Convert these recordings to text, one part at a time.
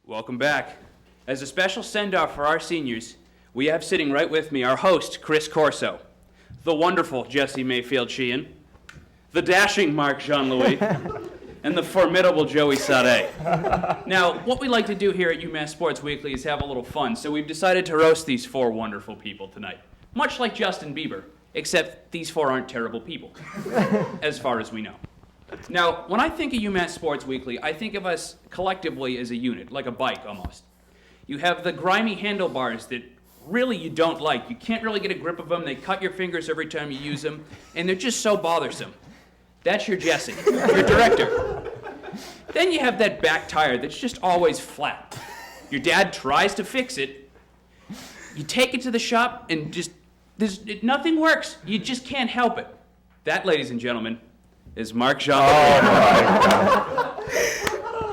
Welcome back. As a special send-off for our seniors, we have sitting right with me our host, Chris Corso, the wonderful Jesse Mayfield Sheehan, the dashing Mark Jean-Louis, and the formidable Joey Sade. Now, what we like to do here at UMass Sports Weekly is have a little fun, so we've decided to roast these four wonderful people tonight. Much like Justin Bieber, except these four aren't terrible people, as far as we know. Now, when I think of UMass Sports Weekly, I think of us collectively as a unit, like a bike almost. You have the grimy handlebars that really you don't like. You can't really get a grip of them. They cut your fingers every time you use them, and they're just so bothersome. That's your Jesse, your director. Then you have that back tire that's just always flat. Your dad tries to fix it. You take it to the shop, and nothing works. You just can't help it. That, ladies and gentlemen, is Mark Jean. Oh my God.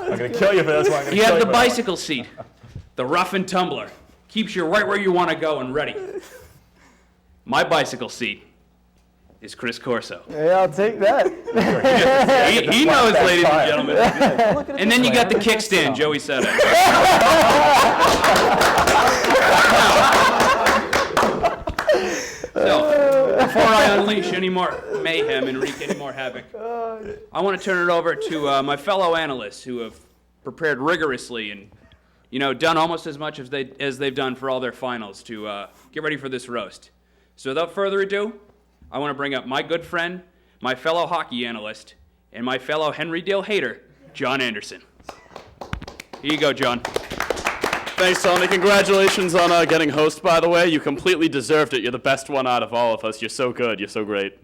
I'm going to kill you for this one. You have the bicycle seat, the rough and tumbler. Keeps you right where you want to go and ready. My bicycle seat is Chris Corso. Yeah, I'll take that. he knows, ladies and gentlemen. And then you got the kickstand, Joey Sade. So, before I unleash any more mayhem and wreak any more havoc, I want to turn it over to my fellow analysts who have prepared rigorously and, done almost as much as they've done for all their finals to get ready for this roast. So without further ado, I want to bring up my good friend, my fellow hockey analyst, and my fellow Henry Dill hater, John Anderson. Here you go, John. Thanks, Tony. Congratulations on getting host, by the way. You completely deserved it. You're the best one out of all of us. You're so good. You're so great.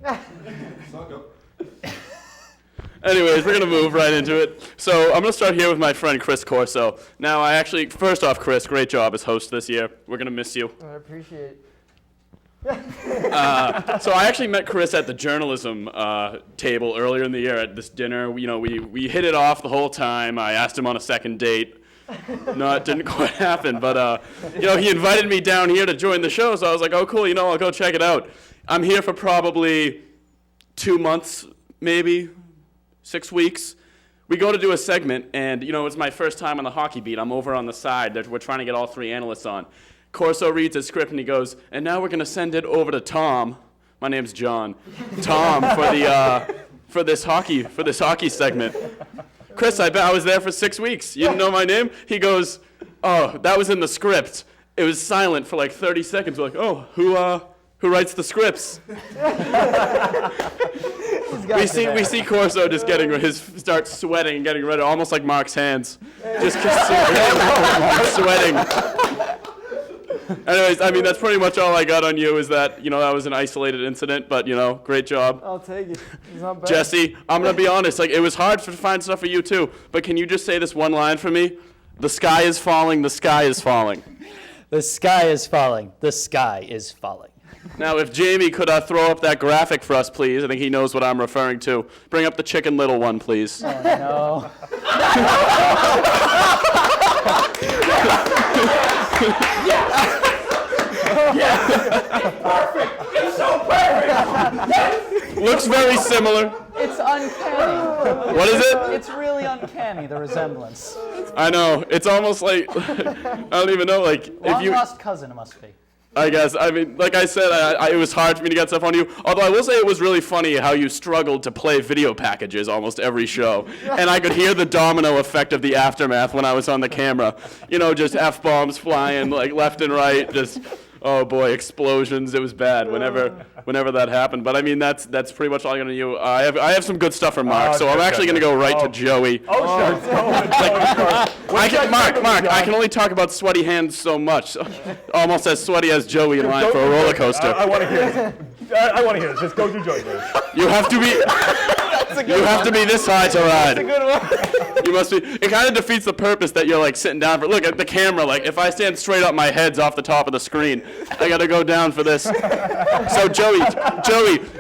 Anyways, we're going to move right into it. So I'm going to start here with my friend Chris Corso. Now, first off, Chris, great job as host this year. We're going to miss you. I appreciate it. So I actually met Chris at the journalism table earlier in the year at this dinner. We hit it off the whole time. I asked him on a second date. No, it didn't quite happen, but he invited me down here to join the show, so I was like, oh, cool, I'll go check it out. I'm here for probably 2 months, maybe 6 weeks. We go to do a segment, and, it's my first time on the hockey beat. I'm over on the side. We're trying to get all three analysts on. Corso reads his script, and he goes, and now we're going to send it over to Tom. My name's John. Tom, for this hockey segment. Chris, I bet I was there for 6 weeks. You didn't know my name? He goes, oh, that was in the script. It was silent for like 30 seconds. We're like, oh, who writes the scripts? we see Corso just start sweating and getting ready, almost like Mark's hands. Just sweating. Anyways, that's pretty much all I got on you is that, that was an isolated incident, but, great job. I'll take it. It's not bad. Jesse, I'm going to be honest, it was hard to find stuff for you too, but can you just say this one line for me? The sky is falling, the sky is falling. The sky is falling, the sky is falling. Now, if Jamie could throw up that graphic for us, please. I think he knows what I'm referring to. Bring up the Chicken Little one, please. Oh, no. Perfect! It's so perfect! Looks very similar. It's uncanny. What is it? It's really uncanny, the resemblance. I know. It's almost like, I don't even know, if you... Long-lost cousin, it must be. I guess. Like I said, it was hard for me to get stuff on you. Although I will say it was really funny how you struggled to play video packages almost every show. And I could hear the domino effect of the aftermath when I was on the camera. Just F-bombs flying left and right. Just, oh boy, explosions. It was bad whenever that happened. But that's pretty much all I'm going to do. I have some good stuff for Mark, so I'm actually going to go right to Joey. Oh, sure. Mark, I can only talk about sweaty hands so much. Almost as sweaty as Joey in line for a roller coaster. I want to hear this. I want to hear this. Just go do Joey. You have to be. You have to be this high to ride. That's a good one. You must be. It kind of defeats the purpose that you're sitting down for. Look at the camera. If I stand straight up, my head's off the top of the screen. I got to go down for this. So Joey,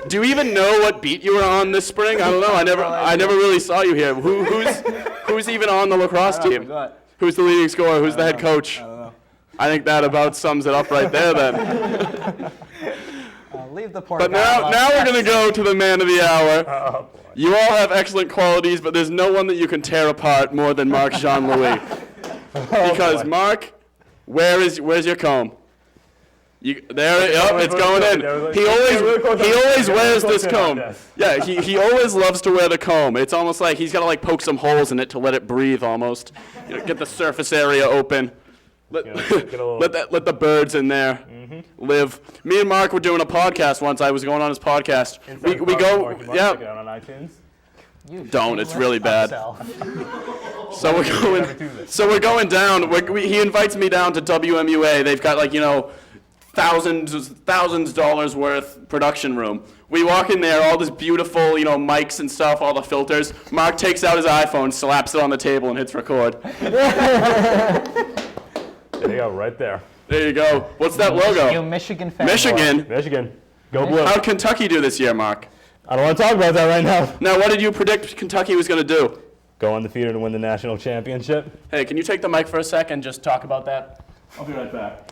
do you even know what beat you were on this spring? I don't know. I never really saw you here. Who's even on the lacrosse team? Who's the leading scorer? Who's the head coach? I don't know. I think that about sums it up right there then. Leave the poor But now we're going to go to the man of the hour. You all have excellent qualities, but there's no one that you can tear apart more than Mark Jean-Louis. Because boy. Mark, where's your comb? It's going in. He always wears this comb. Yeah, he always loves to wear the comb. It's almost like he's got to like poke some holes in it to let it breathe almost. Get the surface area open. Let the birds in there live. Me and Mark were doing a podcast once. I was going on his podcast. We go, yeah. Check it out on iTunes. Don't. It's really bad. So we're going down. He invites me down to WMUA. They've got like thousands dollars worth production room. We walk in there, all this beautiful mics and stuff, all the filters. Mark takes out his iPhone, slaps it on the table, and hits record. There you go, right there. There you go. What's that logo? You Michigan fan. Michigan. Michigan. Go blue. How'd Kentucky do this year, Mark? I don't want to talk about that right now. Now, what did you predict Kentucky was going to do? Go undefeated and win the national championship. Hey, can you take the mic for a sec and just talk about that? I'll be right back.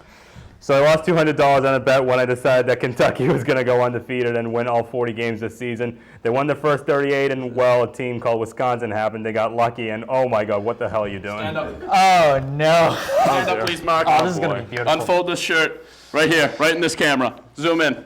So I lost $200 on a bet when I decided that Kentucky was going to go undefeated and win all 40 games this season. They won the first 38, and a team called Wisconsin happened. They got lucky, and oh my God, what the hell are you doing? Stand up. Oh, no. Stand up, please, Mark. Oh, this is going to be beautiful. Unfold this shirt right here, right in this camera. Zoom in.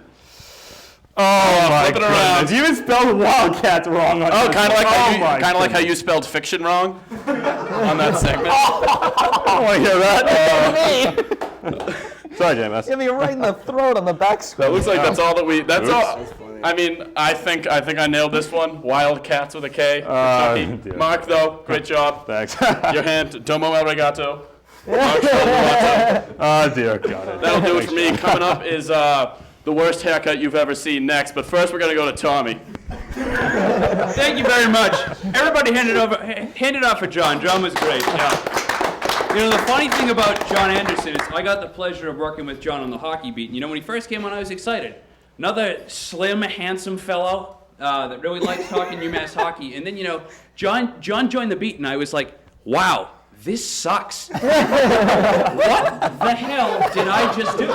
Oh my flip it around. goodness. You even spelled Wildcats wrong on Oh, this kind of one. like how you spelled fiction wrong on that segment. I don't want to hear that. Sorry, JMS. Hit me right in the throat on the back That screen. looks like that's all that we. That's Oops. all. I mean, I think I nailed this one. Wildcats with a K. Kentucky. dear. Mark, though, great job. Thanks. Your hand, domo arigato. Mark, arigato. Oh, dear God. That'll do it for me. Coming up is the worst haircut you've ever seen next. But first, we're gonna go to Tommy. Thank you very much. Everybody hand it off for John. John was great. Yeah. The funny thing about John Anderson is I got the pleasure of working with John on the hockey beat. And, when he first came on, I was excited. Another slim, handsome fellow that really likes talking UMass hockey. And then, John joined the beat, and I was like, wow, this sucks. What the hell did I just do?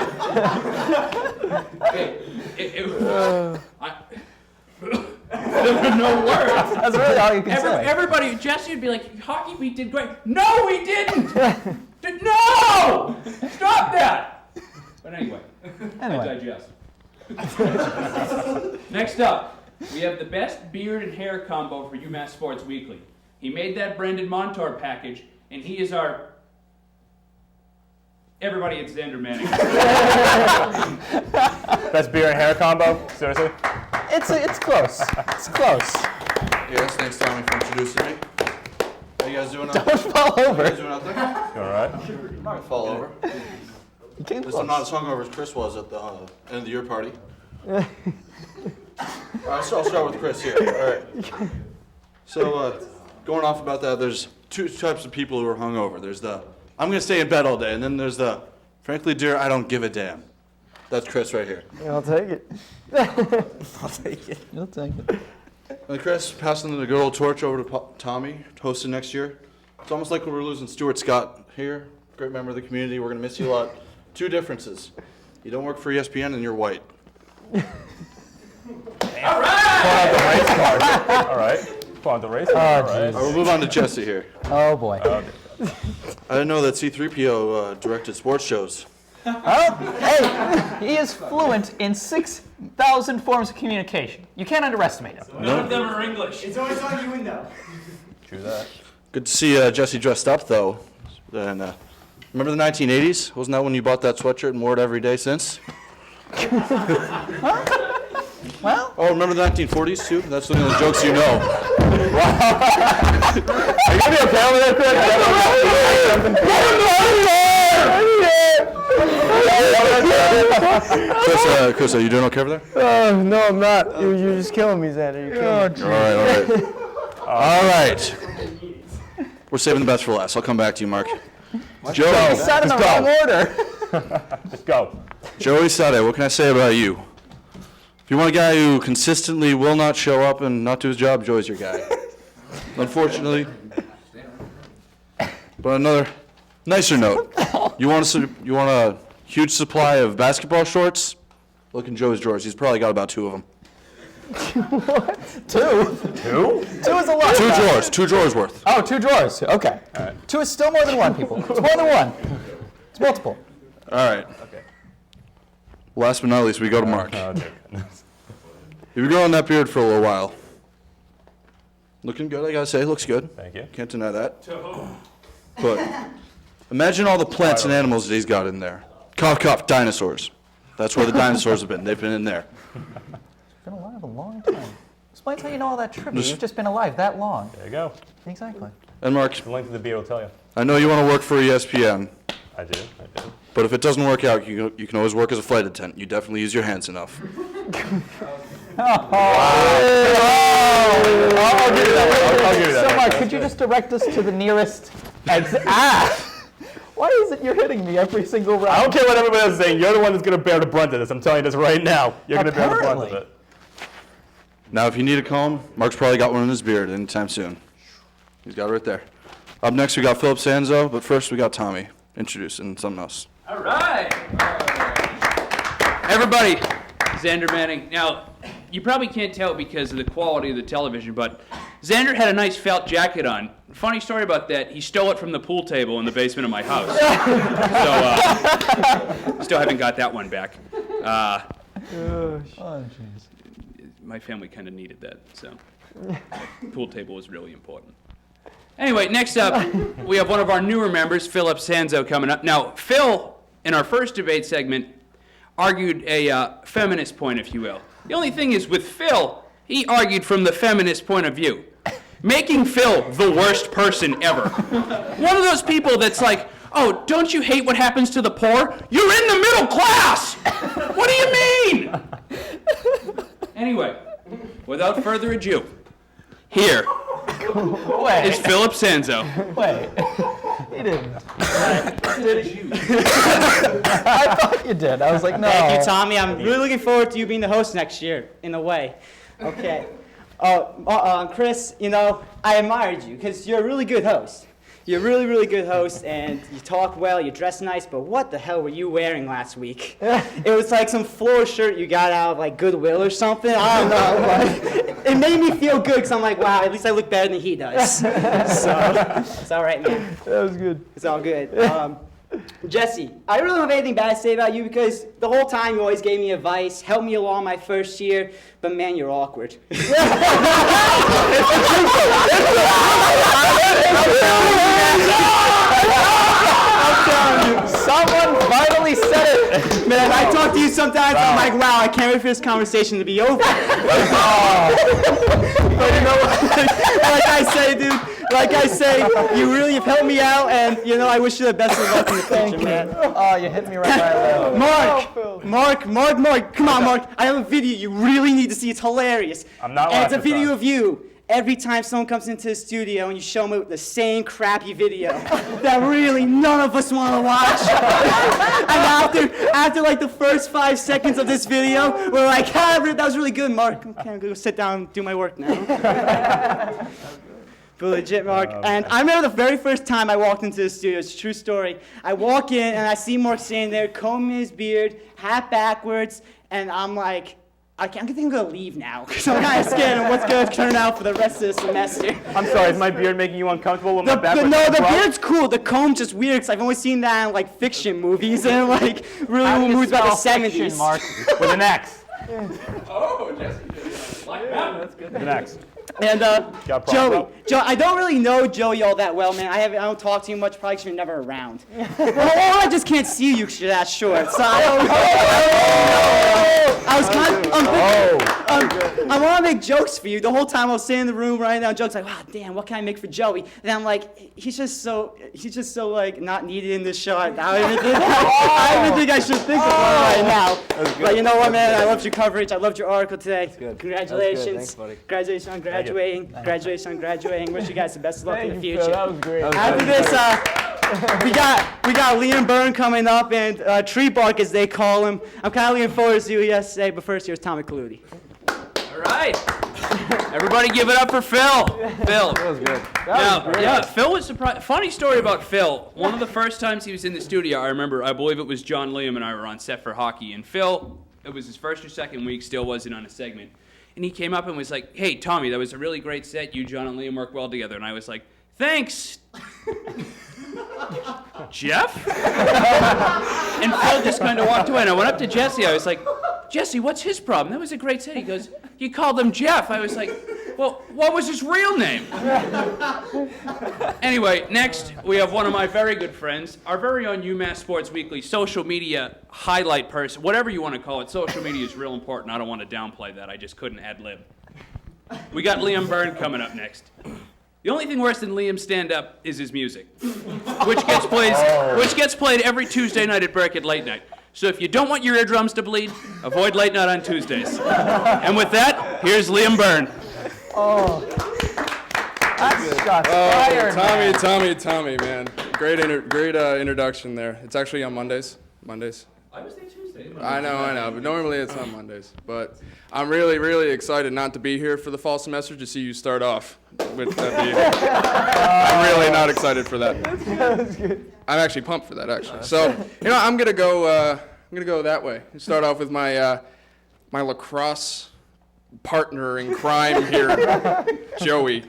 There were no words. That's really all you can say. Everybody, Jesse would be like, hockey beat did great. No, we didn't! No! Stop that! But anyway. I digest. Next up, we have the best beard and hair combo for UMass Sports Weekly. He made that Brendan Montour package, and he is our... Everybody, it's Xander Manning. Best beer and hair combo? Seriously? It's close. It's close. Yes, thanks Tommy for introducing me. How you guys doing out there? Don't fall How you over. guys doing out there? You all right? I'm not gonna fall over. You came At least close. I'm not as hungover as Chris was at the end of the year party. Alright, so I'll start with Chris here. Alright. So, going off about that, there's two types of people who are hungover. There's the, I'm gonna stay in bed all day, and then there's the, frankly dear, I don't give a damn. That's Chris right here. I'll take it. I'll take it. You'll take it. And Chris, passing the good old torch over to Tommy, hosting next year. It's almost like when we're losing Stuart Scott here, great member of the community. We're gonna miss you a lot. Two differences. You don't work for ESPN and you're white. All right. Pull out the race card. All right. We'll move on to Jesse here. Oh boy. I didn't know that C-3PO directed sports shows. Hey, he is fluent in 6,000 forms of communication. You can't underestimate him. None of them are English. It's always on you window. True that. Good to see Jesse dressed up though. And remember the 1980s? Wasn't that when you bought that sweatshirt and wore it every day since? Well, Oh, remember the 1940s too? That's one of the jokes you know. Are you gonna be okay over there, Chris? Chris, are you doing okay over there? oh, no, I'm not. You're just killing me, Xander. You're killing me. All right. We're saving the best for last. I'll come back to you, Mark. Joey, Sat in the wrong order. Just go. Joey Sade, what can I say about you? If you want a guy who consistently will not show up and not do his job, Joey's your guy. Unfortunately. But another nicer note. You want a huge supply of basketball shorts? Look in Joey's drawers. He's probably got about 2 of them. Two? Two? Two is a lot. Two drawers worth. Oh, 2 drawers. Okay. Two is still more than one, people. It's more than one. It's multiple. All right. Okay. Last but not least, we go to Mark. Oh, dear goodness. You've been growing that beard for a little while. Looking good, I gotta say. Looks good. Thank you. Can't deny that. But imagine all the plants and animals that he's got in there. Cough, cough, dinosaurs. That's where the dinosaurs have been. They've been in there. Been alive a long time. Explains how you know all that trivia. You've just been alive that long. There you go. Exactly. And Mark, The length of the beard will tell you. I know you want to work for ESPN, I do. but if it doesn't work out, you can always work as a flight attendant. You definitely use your hands enough. I'll give you that one. I'll give you that So, one. Mark, could you just direct us to the nearest Why is it you're hitting me every single round? I don't care what everybody else is saying. You're the one that's going to bear the brunt of this. I'm telling you this right now. You're going to bear the brunt of Apparently. it. Now, if you need a comb, Mark's probably got one in his beard anytime soon. He's got it right there. Up next, we got Philip Sanzo, but first we got Tommy. Introducing something else. All right. Everybody, Xander Manning. Now, you probably can't tell because of the quality of the television, but Xander had a nice felt jacket on. Funny story about that, he stole it from the pool table in the basement of my house. So, still haven't got that one back. My family kind of needed that, so pool table was really important. Anyway, next up, we have one of our newer members, Philip Sanzo, coming up. Now, Phil, in our first debate segment, argued a feminist point, if you will. The only thing is, with Phil, he argued from the feminist point of view, making Phil the worst person ever. One of those people that's like, oh, don't you hate what happens to the poor? You're in the middle class! What do you mean? Anyway, without further ado, here is Philip Sanzo. Wait. He didn't. I thought you did. I was like, no. Thank you, Tommy. I'm really looking forward to you being the host next year, in a way. Okay. Chris, you know, I admired you because you're a really good host. You're a really, really good host, and you talk well, you dress nice, but what the hell were you wearing last week? It was like some floor shirt you got out of, like, Goodwill or something. I don't know. But it made me feel good because I'm like, wow, at least I look better than he does. So, it's all right, man. That was good. It's all good. Jesse, I really don't have anything bad to say about you because the whole time you always gave me advice, helped me along my first year, but man, you're awkward. Someone finally said it. Man, I talk to you sometimes, I'm like, wow, I can't wait for this conversation to be over. But you know what? Like I say, dude, you really have helped me out, and, you know, I wish you the best of luck in the future, man. Oh, you hit me right by the Mark, come on, Mark. I have a video you really need to see. It's hilarious. I'm not And it's a watching, video son. of you every time someone comes into the studio and you show them the same crappy video that really none of us want to watch. And after like the first 5 seconds of this video, we're like, ah, that was really good, Mark. Okay, I'm gonna go sit down and do my work now. But legit, Mark. And I remember the very first time I walked into the studio. It's a true story. I walk in and I see Mark standing there, combing his beard, hat backwards, and I'm like, I think I'm gonna leave now because I'm kind of scared of what's gonna turn out for the rest of the semester. I'm sorry, is my beard making you uncomfortable with my backwards? The beard's cool. The comb's just weird because I've only seen that in like fiction movies and like really old movies about the 70s. Mark. With an X. Oh, Jesse. Like that. With an X. And Got a problem, Joey, I don't really know Joey all that well, man. I don't talk to you much, probably because you're never around. Well, I just can't see you because you're that short. So I don't I want to make jokes for you. The whole time I was sitting in the room writing down jokes, like, wow, damn, what can I make for Joey? And I'm like, he's just so like not needed in this show. I don't even think I should think of one right now. But you know what, man? I loved your coverage. I loved your article today. Congratulations. Thanks, buddy. Congratulations on graduating. Congratulations on graduating. Wish you guys the best of luck in the future. That was great. After this, we got Liam Byrne coming up and Tree Bark, as they call him. I'm kind of looking forward to see what he has to say, but first here's Tommy Clutie. All right. Everybody give it up for Phil. Phil. That was good. Yeah, Phil was surprised. Funny story about Phil. One of the first times he was in the studio, I remember, I believe it was John Liam and I were on set for hockey, and Phil, it was his first or second week, still wasn't on a segment. And he came up and was like, hey, Tommy, that was a really great set. You, John, and Liam work well together. And I was like, thanks. Jeff? And Phil just kind of walked away. And I went up to Jesse. I was like, Jesse, what's his problem? That was a great set. He goes, you called him Jeff. I was like, well, what was his real name? Anyway, next, we have one of my very good friends, our very own UMass Sports Weekly social media highlight person, whatever you want to call it. Social media is real important. I don't want to downplay that. I just couldn't ad-lib. We got Liam Byrne coming up next. The only thing worse than Liam's stand-up is his music, which gets played every Tuesday night at Burkett Late Night. So if you don't want your eardrums to bleed, avoid Late Night on Tuesdays. And with that, here's Liam Byrne. Oh, that's shots fired, man. Tommy, man. Great introduction there. It's actually on Mondays. I was there Tuesday. I know, but normally it's on Mondays. But I'm really, really excited not to be here for the fall semester to see you start off with that. I'm really not excited for that. I'm actually pumped for that, actually. So, I'm gonna go that way. Start off with my my lacrosse partner in crime here, Joey.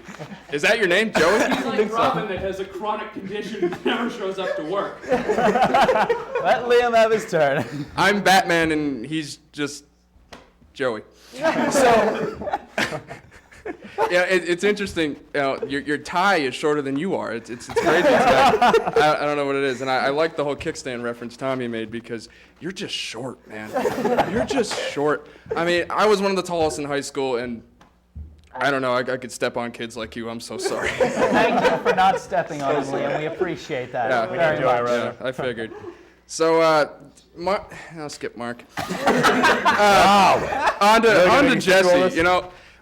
Is that your name, Joey? He's like Robin that has a chronic condition and never shows up to work. Let Liam have his turn. I'm Batman and he's just Joey. So, yeah, it's interesting. Your tie is shorter than you are. It's crazy. I don't know what it is, and I like the whole kickstand reference Tommy made because you're just short, man. You're just short. I mean, I was one of the tallest in high school, and I don't know. I could step on kids like you. I'm so sorry. Thank you for not stepping on him, Liam. We appreciate that. Yeah, very much. Yeah, I figured. So, I'll skip Mark. On to Jesse.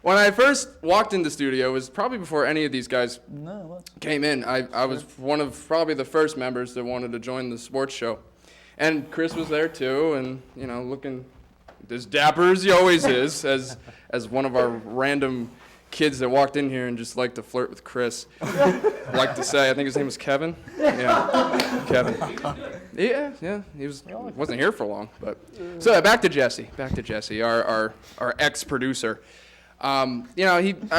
When I first walked in the studio, it was probably before any of these guys came in. I was one of probably the first members that wanted to join the sports show. And Chris was there too, and, looking as dapper as he always is, as one of our random kids that walked in here and just liked to flirt with Chris. Like to say, I think his name was Kevin. Yeah, Kevin. Yeah, he wasn't here for long, but. So back to Jesse, our ex-producer. I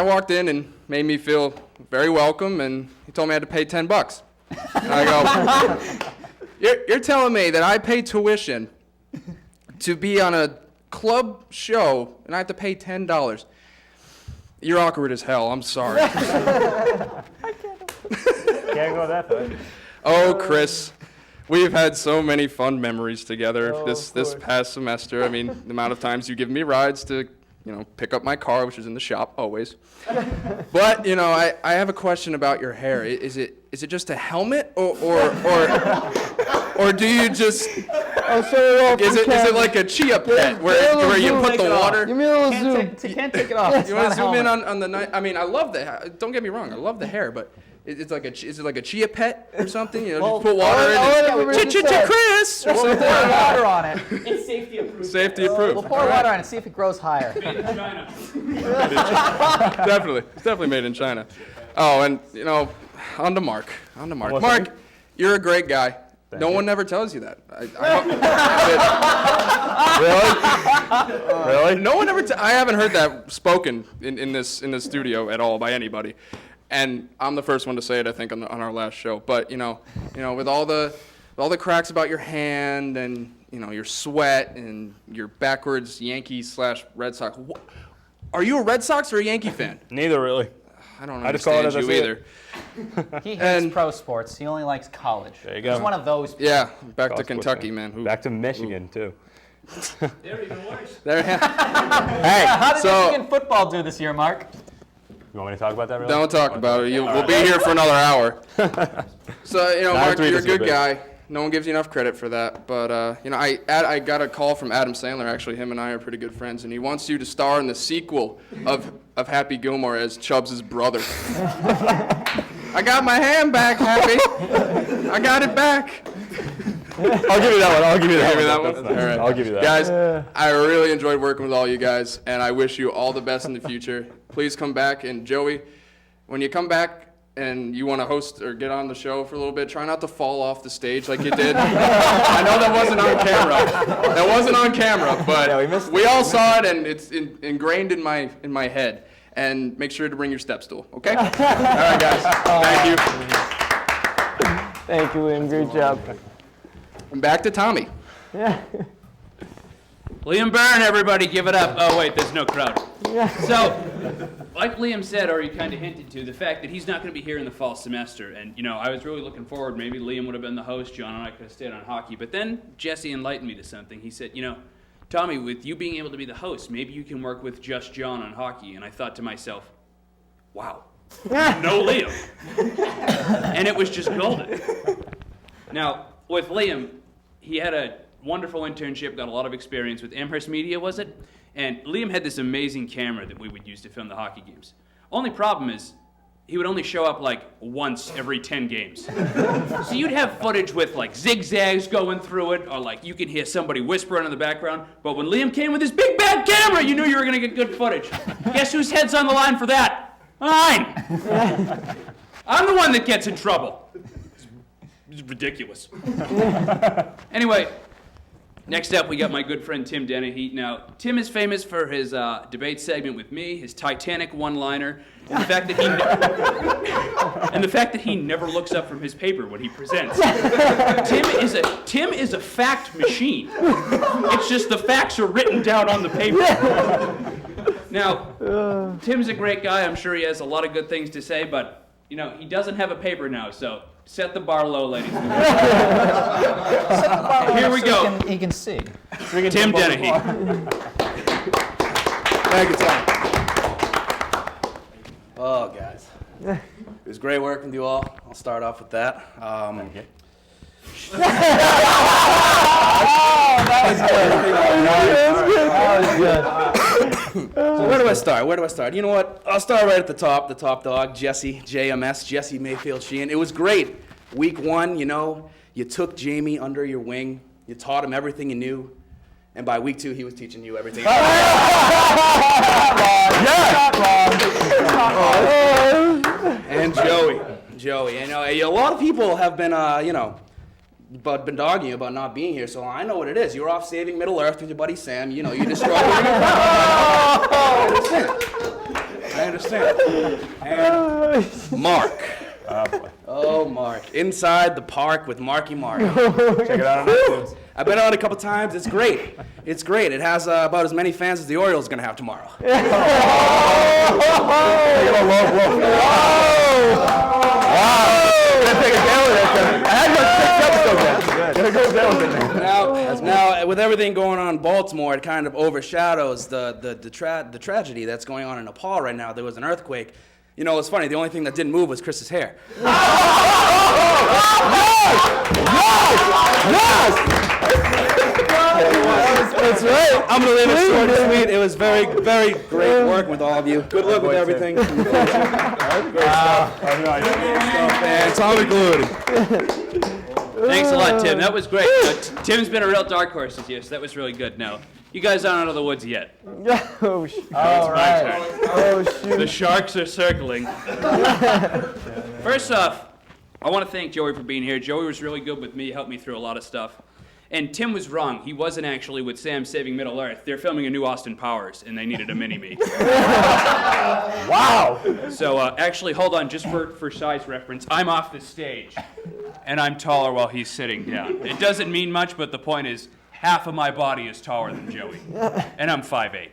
walked in and made me feel very welcome, and he told me I had to pay $10. And I go, you're telling me that I pay tuition to be on a club show, and I have to pay $10? You're awkward as hell. I'm sorry. Can't go that far. Oh, Chris. We've had so many fun memories together this past semester. I mean, the amount of times you give me rides to pick up my car, which is in the shop always. But I have a question about your hair. Is it just a helmet, or do you just? Is it like a chia pet where you put the water? Give me a little zoom. Can't take it off. You want to zoom in on the night? I mean, I love the hair. Don't get me wrong. I love the hair, but. Is it like a chia pet or something? Just put water in it. Chris! Or something. Pour water on it. It's safety approved. Safety approved. We'll pour water on it and see if it grows higher. Made in China. Definitely. It's definitely made in China. Oh, and, on to Mark. Mark, you're a great guy. No one ever tells you that. Really? No one ever. I haven't heard that spoken in this studio at all by anybody. And I'm the first one to say it, I think, on our last show. But with all the cracks about your hand and your sweat and your backwards Yankee/Red Sox. Are you a Red Sox or a Yankee fan? Neither really. I don't I just call it understand as I you see either. He hates pro sports. He only likes college. There you go. He's one of those people. Yeah, back to Cross Kentucky, sports man. Ooh. Back to Michigan too. They're even worse. There. Hey, Hey, how did so Michigan football do this year, Mark? You want me to talk about that really? don't talk about it. We'll be here for another hour. So Mark, three, you're a this is a good bit. guy. No one gives you enough credit for that. But I got a call from Adam Sandler. Actually, him and I are pretty good friends, and he wants you to star in the sequel of Happy Gilmore as Chubbs' brother. I got my hand back, Happy. I got it back. I'll give you that one. I'll give you that Give me that one. one? That's nice. All right. I'll give you that. Guys, I really enjoyed working with all you guys, and I wish you all the best in the future. Please come back, and Joey, when you come back and you want to host or get on the show for a little bit, try not to fall off the stage like you did. I know that wasn't on camera. That wasn't on camera, but we all saw it, and it's ingrained in my head. And make sure to bring your step stool, okay? All right, guys. Thank you. Thank you, Liam. Great job. And back to Tommy. Yeah. Liam Byrne, everybody, give it up. Oh, wait, there's no crowd. So, like Liam said, or he kind of hinted to, the fact that he's not going to be here in the fall semester. And, you know, I was really looking forward. Maybe Liam would have been the host. John and I could have stayed on hockey. But then Jesse enlightened me to something. He said, you know, Tommy, with you being able to be the host, maybe you can work with just John on hockey. And I thought to myself, wow, no Liam. And it was just golden. Now, with Liam, he had a wonderful internship, got a lot of experience with Amherst Media, was it? And Liam had this amazing camera that we would use to film the hockey games. Only problem is, he would only show up like once every 10 games. So you'd have footage with like zigzags going through it, or like you can hear somebody whispering in the background. But when Liam came with his big bad camera, you knew you were gonna get good footage. Guess whose head's on the line for that? Mine. I'm the one that gets in trouble. It's ridiculous. Anyway, next up, we got my good friend Tim Dennehy. Now, Tim is famous for his debate segment with me, his Titanic one-liner, and the fact that he never looks up from his paper when he presents. Tim is a fact machine. It's just the facts are written down on the paper. Now, Tim's a great guy. I'm sure he has a lot of good things to say, but you know he doesn't have a paper now, so. Set the bar low, ladies and gentlemen. Here we go. He can see. Tim Dennehy. Thank you, Tom. Oh, guys. It was great working with you all. I'll start off with that. So where do I start? You know what? I'll start right at the top dog, Jesse, JMS, Jesse Mayfield Sheehan. It was great. Week 1, you know, you took Jamie under your wing. You taught him everything you knew. And by week 2, he was teaching you everything. And Joey. You know, a lot of people have been, been dogging you about not being here, so I know what it is. You were off saving Middle Earth with your buddy Sam. You know, you destroyed I understand. And Mark. Oh, Mark. Inside the Park with Marky Mark. Check it out on iTunes. I've been on it a couple times. It's great. It's great. It has about as many fans as the Orioles are going to have tomorrow. Now, with everything going on in Baltimore, it kind of overshadows the tragedy that's going on in Nepal right now. There was an earthquake. You know, it's funny. The only thing that didn't move was Chris's hair. That's right. I'm going to leave it short and sweet. It was very, very great working with all of you. Good luck with everything. Great stuff. Man, Tommy Glue. Thanks a lot, Tim. That was great. Tim's been a real dark horse this year, so that was really good. Now, you guys aren't out of the woods yet. Oh, shoot. All right. Oh, shoot. The sharks are circling. First off, I want to thank Joey for being here. Joey was really good with me, helped me through a lot of stuff. And Tim was wrong. He wasn't actually with Sam saving Middle Earth. They're filming a new Austin Powers, and they needed a mini-me. Wow! So actually, hold on, just for size reference, I'm off the stage, and I'm taller while he's sitting down. It doesn't mean much, but the point is, half of my body is taller than Joey, and I'm 5'8".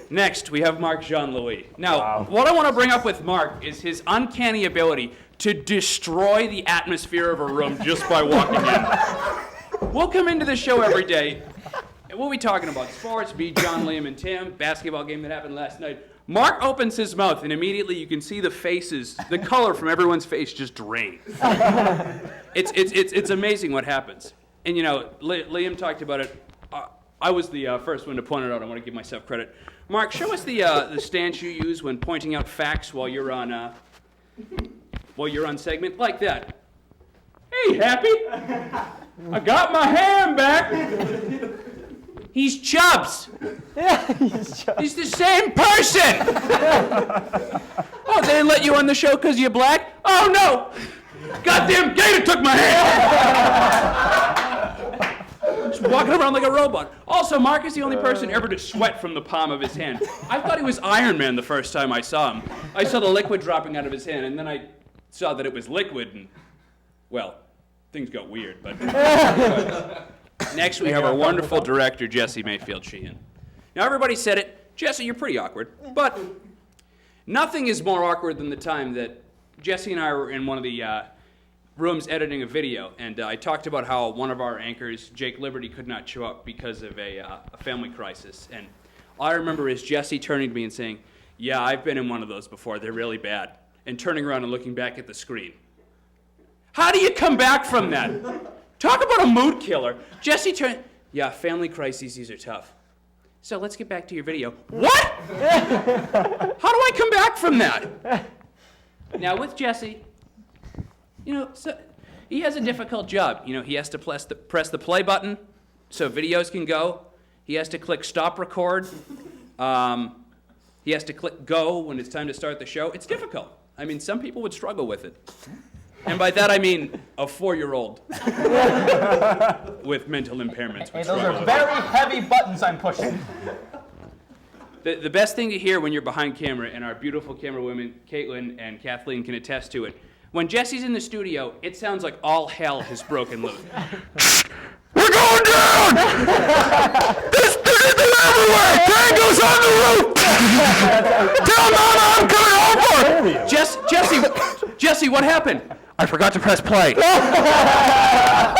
Next, we have Marc Jean-Louis. Now, what I want to bring up with Marc is his uncanny ability to destroy the atmosphere of a room just by walking in. We'll come into the show every day, and we'll be talking about sports, be John, Liam, and Tim, basketball game that happened last night. Marc opens his mouth, and immediately you can see the faces, the color from everyone's face just drain. It's amazing what happens. And, you know, Liam talked about it. I was the first one to point it out. I want to give myself credit. Marc, show us the stance you use when pointing out facts while you're on segment, like that. Hey, Happy! I got my ham back! He's Chubbs! Yeah, he's Chubbs. He's the same person! Oh, they didn't let you on the show because you're black? Oh, no! Goddamn gator took my hand! Just walking around like a robot. Also, Mark is the only person ever to sweat from the palm of his hand. I thought he was Iron Man the first time I saw him. I saw the liquid dropping out of his hand, and then I saw that it was liquid, and, well, things got weird, but... Next, we have our wonderful director, Jesse Mayfield Sheehan. Now, everybody said it. Jesse, you're pretty awkward, but nothing is more awkward than the time that Jesse and I were in one of the rooms editing a video, and I talked about how one of our anchors, Jake Liberty, could not show up because of a family crisis. And all I remember is Jesse turning to me and saying, "Yeah, I've been in one of those before. They're really bad." And turning around and looking back at the screen. How do you come back from that? Talk about a mood killer. Jesse turned, "Yeah, family crises, these are tough. So let's get back to your video." What? How do I come back from that? Now with Jesse, so he has a difficult job. He has to press the play button so videos can go. He has to click stop record. He has to click go when it's time to start the show. It's difficult. I mean, some people would struggle with it. And by that I mean a 4-year-old with mental impairments. Hey, those are very heavy buttons I'm pushing. The best thing to hear when you're behind camera, and our beautiful camera women, Caitlin and Kathleen, can attest to it, when Jesse's in the studio, it sounds like all hell has broken loose. We're going down! There's anything everywhere! Tango's on the roof! Tell Mama I'm coming home for her! Jesse, what happened? I forgot to press play. That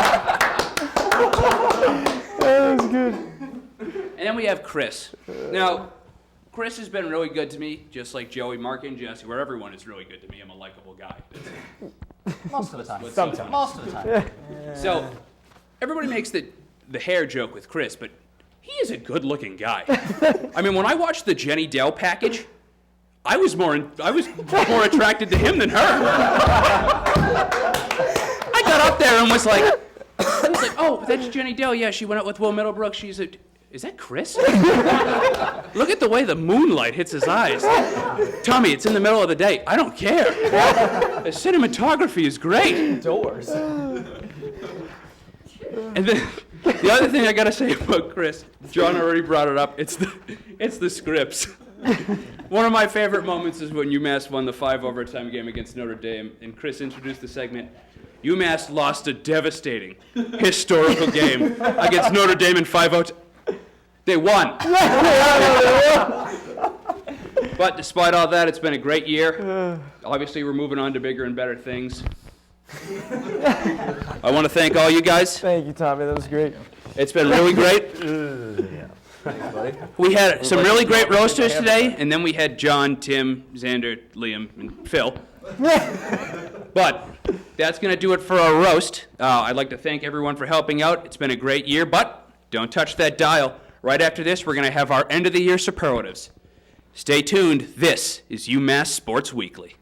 was good. And then we have Chris. Now, Chris has been really good to me, just like Joey, Mark, and Jesse, where everyone is really good to me. I'm a likable guy. Most of the time. Sometimes. Most of the time. So, everybody makes the hair joke with Chris, but he is a good-looking guy. I mean, when I watched the Jenny Dell package, I was more attracted to him than her. I got up there and was like, "Oh, that's Jenny Dell. Yeah, she went out with Will Middlebrook. Is that Chris? Look at the way the moonlight hits his eyes. Tommy, it's in the middle of the day. I don't care. The cinematography is great." Doors. And then the other thing I gotta say about Chris, John already brought it up. It's the scripts. One of my favorite moments is when UMass won the 5 overtime game against Notre Dame, and Chris introduced the segment. UMass lost a devastating, historical game against Notre Dame in 5 overtime. They won. But despite all that, it's been a great year. Obviously, we're moving on to bigger and better things. I want to thank all you guys. Thank you, Tommy. That was great. It's been really great. We had some really great roasters today, and then we had John, Tim, Xander, Liam, and Phil. But that's going to do it for our roast. I'd like to thank everyone for helping out. It's been a great year, but don't touch that dial. Right after this, we're going to have our end-of-the-year superlatives. Stay tuned. This is UMass Sports Weekly.